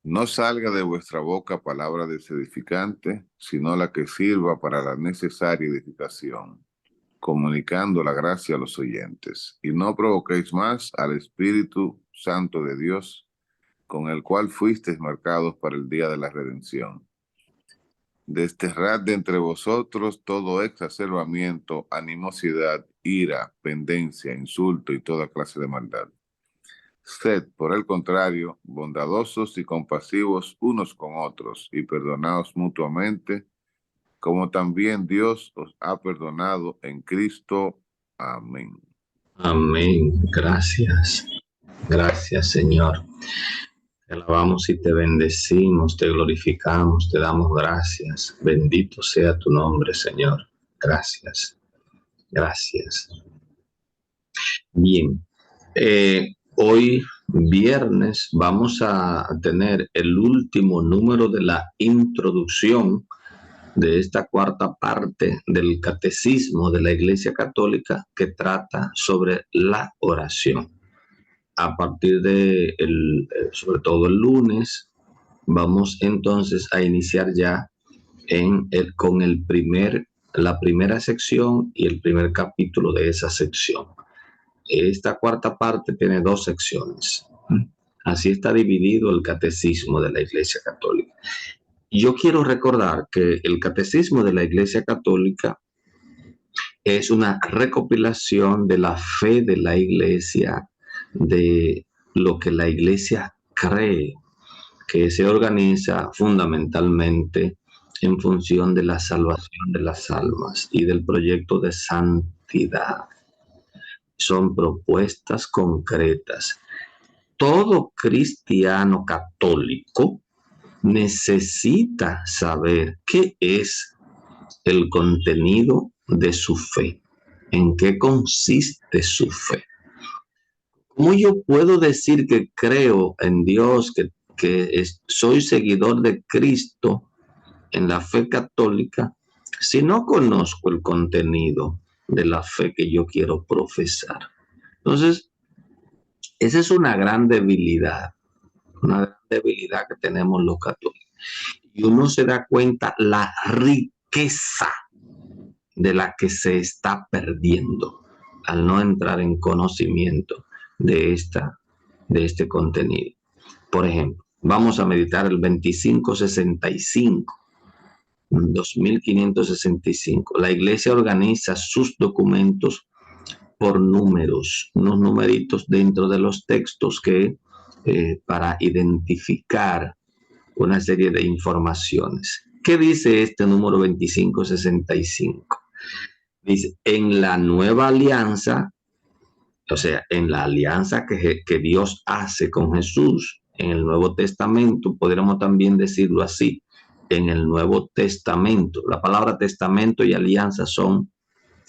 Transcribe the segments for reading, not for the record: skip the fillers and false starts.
No salga de vuestra boca palabra desedificante, sino la que sirva para la necesaria edificación, comunicando la gracia a los oyentes. Y no provoquéis más al Espíritu Santo de Dios, con el cual fuisteis marcados para el día de la redención. Desterrad de entre vosotros todo exacerbamiento, animosidad, ira, pendencia, insulto y toda clase de maldad. Sed, por el contrario, bondadosos y compasivos unos con otros, y perdonaos mutuamente, como también Dios os ha perdonado en Cristo. Amén. Amén. Gracias. Gracias, Señor. Te alabamos y te bendecimos, te glorificamos, te damos gracias. Bendito sea tu nombre, Señor. Gracias. Gracias. Bien. Hoy viernes vamos a tener el último número de la introducción de esta cuarta parte del catecismo de la Iglesia Católica que trata sobre la oración. A partir de, sobre todo el lunes, vamos entonces a iniciar ya con la primera sección y el primer capítulo de esa sección. Esta cuarta parte tiene dos secciones. Así está dividido el catecismo de la Iglesia Católica. Yo quiero recordar que el catecismo de la Iglesia Católica es una recopilación de la fe de la Iglesia, de lo que la Iglesia cree, que se organiza fundamentalmente en función de la salvación de las almas y del proyecto de santidad. Son propuestas concretas. Todo cristiano católico necesita saber qué es el contenido de su fe, en qué consiste su fe. ¿Cómo yo puedo decir que creo en Dios, que soy seguidor de Cristo en la fe católica, si no conozco el contenido de la fe que yo quiero profesar? Entonces, esa es una gran debilidad que tenemos los católicos. Y uno se da cuenta la riqueza de la que se está perdiendo al no entrar en conocimiento de, de este contenido. Por ejemplo, vamos a meditar el 2565, 2565. La iglesia organiza sus documentos por números, unos numeritos dentro de los textos que para identificar una serie de informaciones. ¿Qué dice este número 2565? Dice, en la nueva alianza, o sea, en la alianza que Dios hace con Jesús en el Nuevo Testamento, podríamos también decirlo así, en el Nuevo Testamento. La palabra testamento y alianza son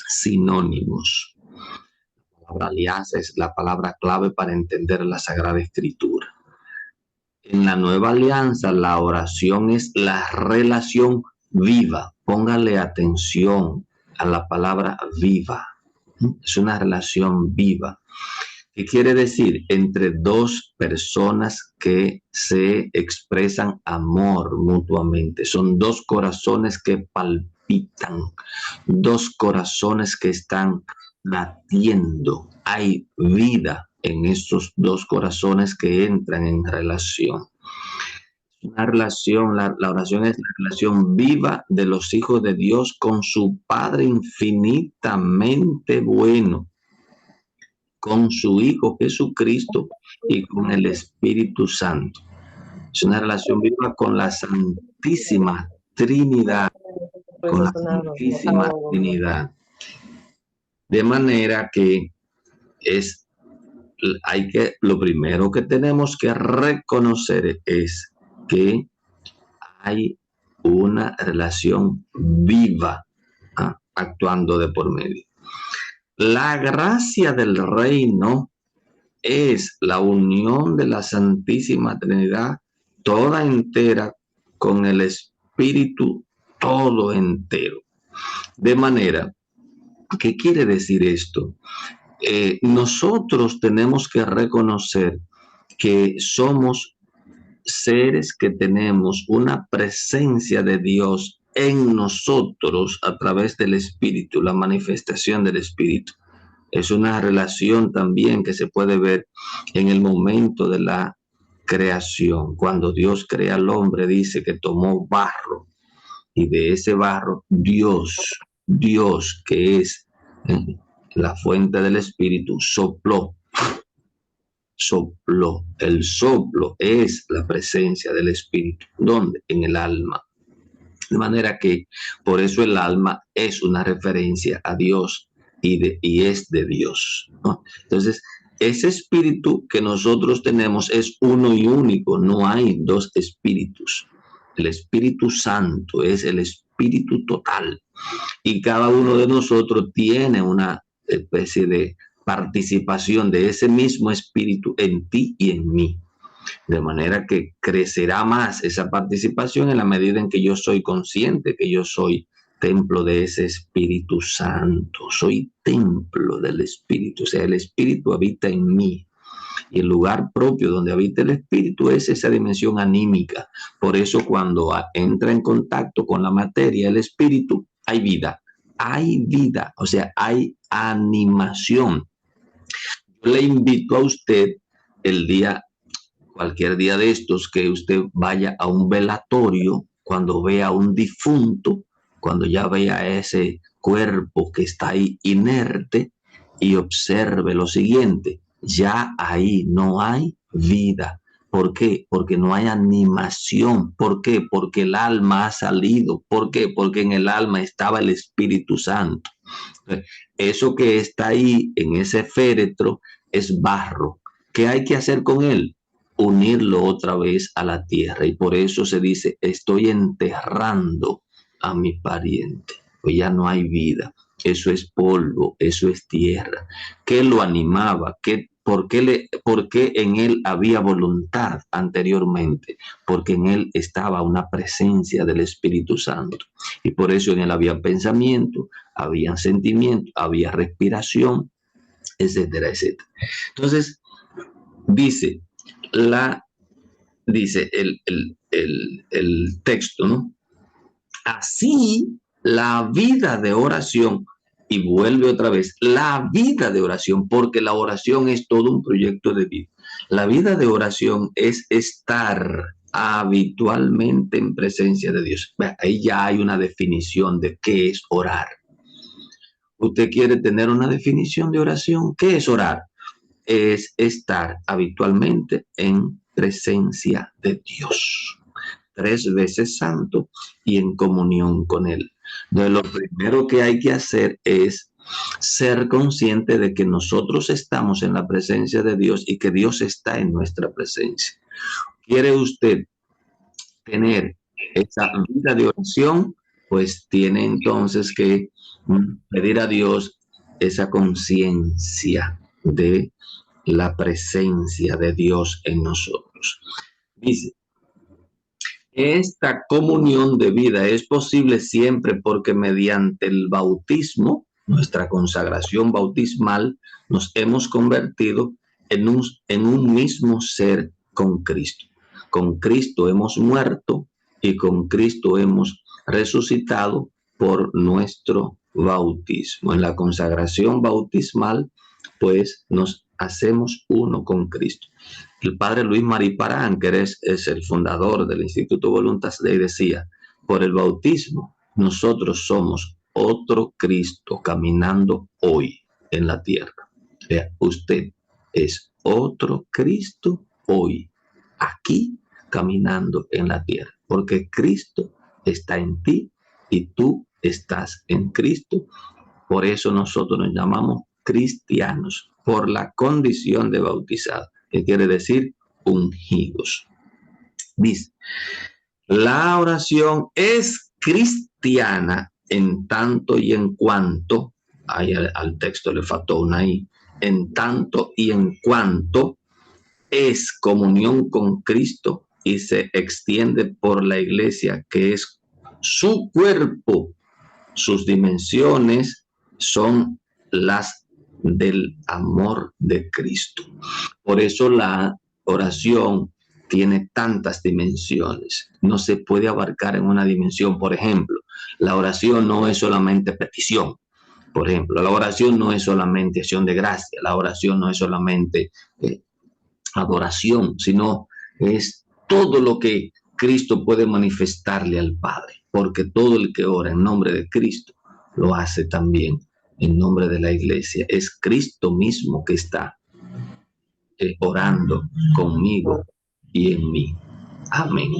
sinónimos. La palabra alianza es la palabra clave para entender la Sagrada Escritura. En la nueva alianza, la oración es la relación viva. Póngale atención a la palabra viva. Es una relación viva. ¿Qué quiere decir? Entre dos personas que se expresan amor mutuamente. Son dos corazones que palpitan, dos corazones que están latiendo. Hay vida en estos dos corazones que entran en relación. Una relación, la oración es la relación viva de los hijos de Dios con su Padre infinitamente bueno, con su Hijo Jesucristo y con el Espíritu Santo. Es una relación viva con la Santísima Trinidad, con la Santísima Trinidad. De manera que es, lo primero que tenemos que reconocer es que hay una relación viva actuando de por medio. La gracia del reino es la unión de la Santísima Trinidad toda entera con el Espíritu todo entero. De manera, ¿qué quiere decir esto? Nosotros tenemos que reconocer que somos seres que tenemos una presencia de Dios en nosotros a través del Espíritu, la manifestación del Espíritu. Es una relación también que se puede ver en el momento de la creación. Cuando Dios crea al hombre, dice que tomó barro y de ese barro Dios que es la fuente del Espíritu, sopló. El soplo es la presencia del Espíritu. ¿Dónde? En el alma. De manera que por eso el alma es una referencia a Dios y es de Dios, ¿no? Entonces, ese espíritu que nosotros tenemos es uno y único, no hay dos espíritus. El Espíritu Santo es el espíritu total y cada uno de nosotros tiene una especie de participación de ese mismo espíritu en ti y en mí. De manera que crecerá más esa participación en la medida en que yo soy consciente que yo soy templo de ese Espíritu Santo. Soy templo del Espíritu, o sea, el Espíritu habita en mí. Y el lugar propio donde habita el Espíritu es esa dimensión anímica. Por eso cuando entra en contacto con la materia, el Espíritu, hay vida. Hay vida, o sea, hay animación. Yo le invito a usted cualquier día de estos, que usted vaya a un velatorio, cuando vea a un difunto, cuando ya vea ese cuerpo que está ahí inerte, y observe lo siguiente: ya ahí no hay vida. ¿Por qué? Porque no hay animación. ¿Por qué? Porque el alma ha salido. ¿Por qué? Porque en el alma estaba el Espíritu Santo. Eso que está ahí en ese féretro es barro. ¿Qué hay que hacer con él? Unirlo otra vez a la tierra. Y por eso se dice: estoy enterrando a mi pariente. Pues ya no hay vida. Eso es polvo, eso es tierra. ¿Qué lo animaba? ¿Por qué en él había voluntad anteriormente? Porque en él estaba una presencia del Espíritu Santo. Y por eso en él había pensamiento, había sentimiento, había respiración, etcétera, etcétera. Entonces, dice el texto, ¿no? Así la vida de oración, y vuelve otra vez, la vida de oración, porque la oración es todo un proyecto de vida. La vida de oración es estar habitualmente en presencia de Dios. Ahí ya hay una definición de qué es orar. ¿Usted quiere tener una definición de oración? ¿Qué es orar? Es estar habitualmente en presencia de Dios, 3 veces santo y en comunión con Él. Entonces, lo primero que hay que hacer es ser consciente de que nosotros estamos en la presencia de Dios y que Dios está en nuestra presencia. ¿Quiere usted tener esa vida de oración? Pues tiene entonces que pedir a Dios esa conciencia de la presencia de Dios en nosotros. Dice: esta comunión de vida es posible siempre porque mediante el bautismo, nuestra consagración bautismal, nos hemos convertido en un mismo ser con Cristo. Con Cristo hemos muerto y con Cristo hemos resucitado por nuestro bautismo. En la consagración bautismal, pues nos hacemos uno con Cristo. El padre Luis Marí Parán, que es el fundador del Instituto Voluntas Dei, decía: por el bautismo nosotros somos otro Cristo caminando hoy en la tierra. O sea, usted es otro Cristo hoy, aquí, caminando en la tierra, porque Cristo está en ti y tú estás en Cristo. Por eso nosotros nos llamamos cristianos, por la condición de bautizado, que quiere decir ungidos. Dice: la oración es cristiana en tanto y en cuanto, ahí al texto le faltó una I, en tanto y en cuanto es comunión con Cristo y se extiende por la iglesia, que es su cuerpo. Sus dimensiones son las del amor de Cristo. Por eso la oración tiene tantas dimensiones. No se puede abarcar en una dimensión. Por ejemplo, la oración no es solamente petición. Por ejemplo, la oración no es solamente acción de gracia. La oración no es solamente adoración, sino es todo lo que Cristo puede manifestarle al Padre. Porque todo el que ora en nombre de Cristo lo hace también en nombre de la iglesia. Es Cristo mismo que está orando conmigo y en mí. Amén.